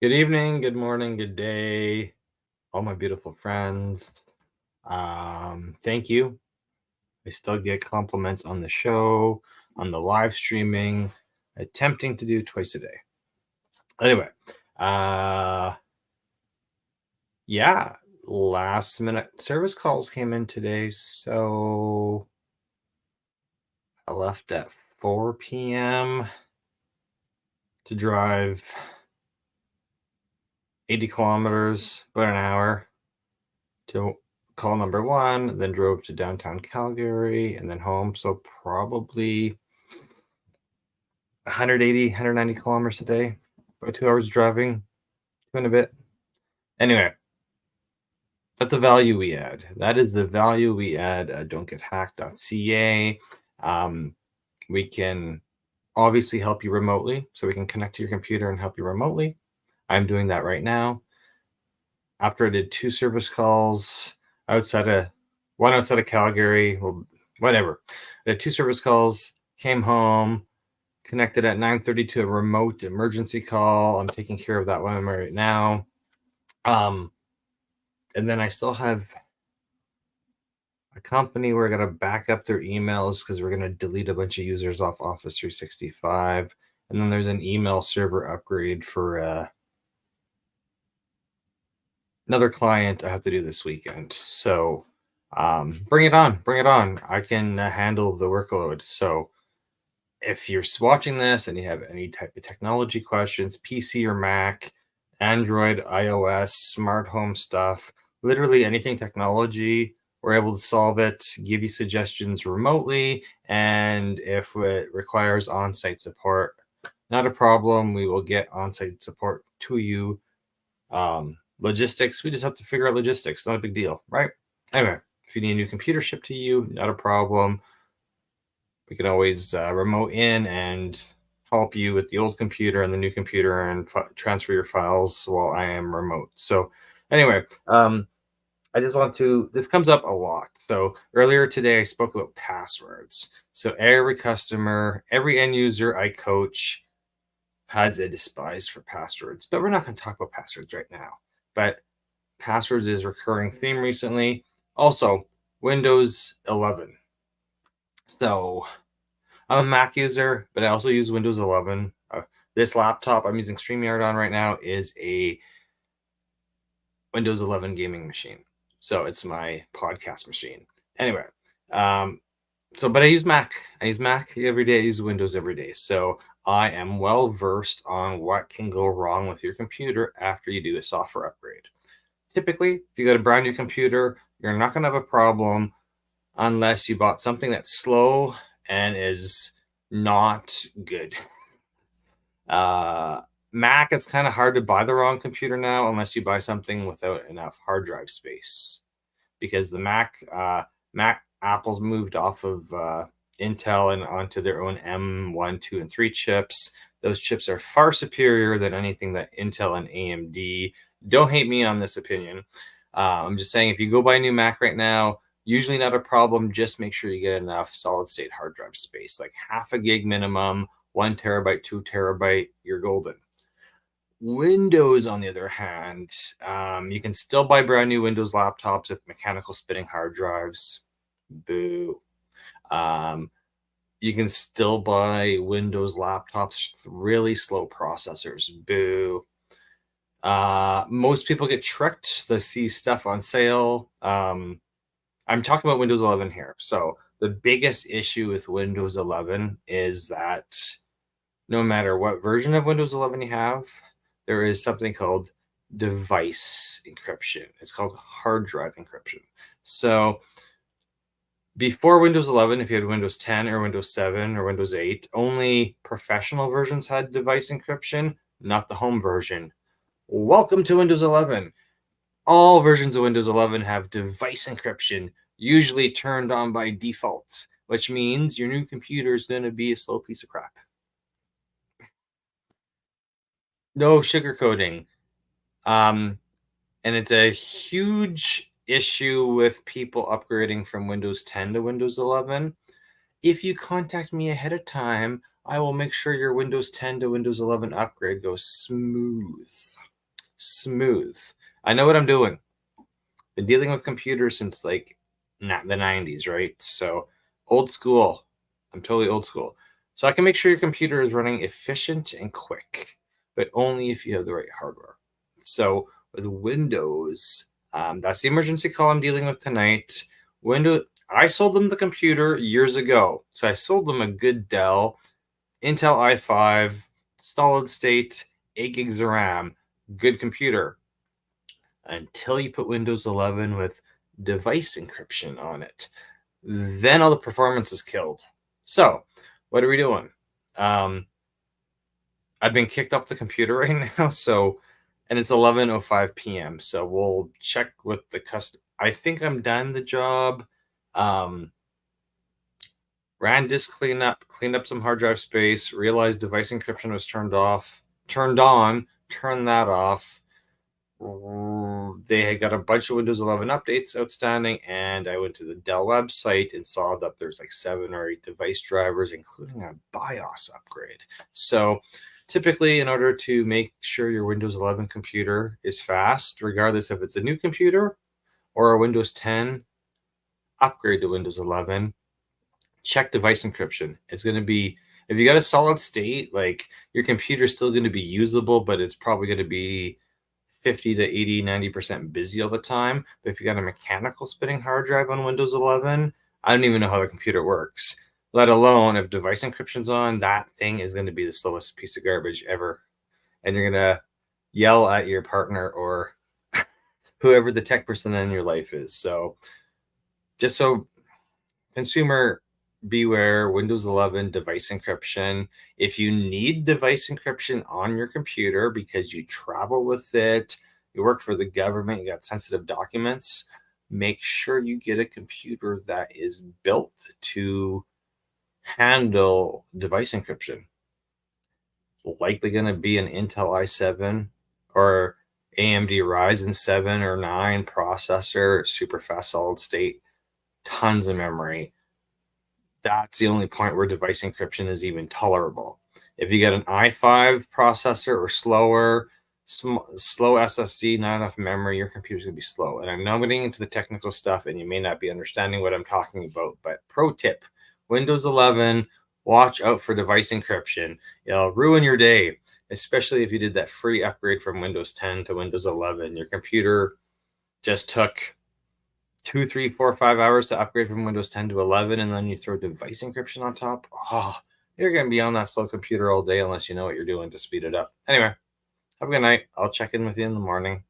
Good evening, good morning, good day, all my beautiful friends. Thank you. I still get compliments on the show, on the live streaming, attempting to do twice a day. Anyway, uh, yeah, last minute service calls came in today, so I left at 4 p.m. to drive 80 kilometers, about an hour to call number one, then drove to downtown Calgary and then home. So probably 180, 190 kilometers a day, about 2 hours driving, two and a bit. Anyway, that's the value we add. That is the value we add at don'tgethacked.ca. We can obviously help you remotely. So we can connect to your computer and help you remotely. I'm doing that right now. After I did 2 service calls outside of one outside of Calgary, well, whatever. I did 2 service calls, came home, connected at 9:30 to a remote emergency call. I'm taking care of that one right now. And then I still have a company where I got to back up their emails because we're going to delete a bunch of users off Office 365. And then there's an email server upgrade for another client I have to do this weekend. So bring it on, bring it on. I can handle the workload. So if you're watching this and you have any type of technology questions, PC or Mac, Android, iOS, smart home stuff, literally anything technology, we're able to solve it, give you suggestions remotely. And if it requires on-site support, not a problem. We will get on-site support to you. Logistics, we just have to figure out logistics. Not a big deal, right? Anyway, if you need a new computer shipped to you, not a problem. We can always remote in and help you with the old computer and the new computer and transfer your files while I am remote. So anyway, I just want to, this comes up a lot. So earlier today, I spoke about passwords. So every customer, every end user I coach has a despise for passwords, but we're not going to talk about passwords right now. But passwords is a recurring theme recently. Also, Windows 11. So I'm a Mac user, but I also use Windows 11. This laptop I'm using StreamYard on right now is a Windows 11 gaming machine. So it's my podcast machine. Anyway, but I use Mac. I use Mac every day. I use Windows every day. So I am well versed on what can go wrong with your computer after you do a software upgrade. Typically, if you got a brand new computer, you're not going to have a problem unless you bought something that's slow and is not good. Mac, it's kind of hard to buy the wrong computer now unless you buy something without enough hard drive space, because the Mac Apple's moved off of Intel and onto their own M1, 2, and 3 chips. Those chips are far superior than anything that Intel and AMD. Don't hate me on this opinion. I'm just saying, if you go buy a new Mac right now, usually not a problem. Just make sure you get enough solid state hard drive space, like half a gig minimum, 1 terabyte, 2 terabyte, you're golden. Windows, on the other hand, you can still buy brand new Windows laptops with mechanical spinning hard drives. Boo. You can still buy Windows laptops with really slow processors. Boo. Most people get tricked. They see stuff on sale. I'm talking about Windows 11 here. So the biggest issue with Windows 11 is that no matter what version of Windows 11 you have, there is something called device encryption. It's called hard drive encryption. So before Windows 11, if you had Windows 10 or Windows 7 or Windows 8, only professional versions had device encryption, not the home version. Welcome to Windows 11. All versions of Windows 11 have device encryption, usually turned on by default, which means your new computer is going to be a slow piece of crap. No sugarcoating. And it's a huge issue with people upgrading from Windows 10 to Windows 11. If you contact me ahead of time, I will make sure your Windows 10 to Windows 11 upgrade goes smooth. smooth. I know what I'm doing. Been dealing with computers since like not the 90s, right? So old school. I'm totally old school. So I can make sure your computer is running efficient and quick, but only if you have the right hardware. So with Windows, that's the emergency call I'm dealing with tonight. Windows, I sold them the computer years ago. So I sold them a good Dell Intel i5, solid state, 8 gigs of RAM, good computer. Until you put Windows 11 with device encryption on it. Then all the performance is killed. So, what are we doing? I've been kicked off the computer right now, so, and it's 11:05 p.m. So we'll check with the customer. I think I'm done the job. Ran disk cleanup, cleaned up some hard drive space, realized device encryption was turned on, turned that off. They had got a bunch of Windows 11 updates outstanding, and I went to the Dell website and saw that there's like 7 or 8 device drivers, including a BIOS upgrade. So typically, in order to make sure your Windows 11 computer is fast, regardless if it's a new computer or a Windows 10 upgrade to Windows 11, check device encryption. It's going to be, if you got a solid state, like your computer's still going to be usable, but it's probably going to be 50 to 80, 90% busy all the time. But if you got a mechanical spinning hard drive on Windows 11, I don't even know how the computer works, let alone if device encryption's on, that thing is going to be the slowest piece of garbage ever. And you're going to yell at your partner or whoever the tech person in your life is. So just so consumer beware, Windows 11 device encryption. If you need device encryption on your computer because you travel with it, you work for the government, you got sensitive documents, make sure you get a computer that is built to handle device encryption. Likely going to be an Intel i7 or AMD Ryzen 7 or 9 processor, super fast solid state, tons of memory. That's the only point where device encryption is even tolerable. If you get an i5 processor or slower, slow SSD, not enough memory, your computer's going to be slow. And I'm now getting into the technical stuff, and you may not be understanding what I'm talking about. But pro tip, Windows 11, watch out for device encryption. It'll ruin your day, especially if you did that free upgrade from Windows 10 to Windows 11. Your computer just took 2, 3, 4, 5 hours to upgrade from Windows 10 to 11, and then you throw device encryption on top. Oh, you're going to be on that slow computer all day unless you know what you're doing to speed it up. Anyway, have a good night. I'll check in with you in the morning.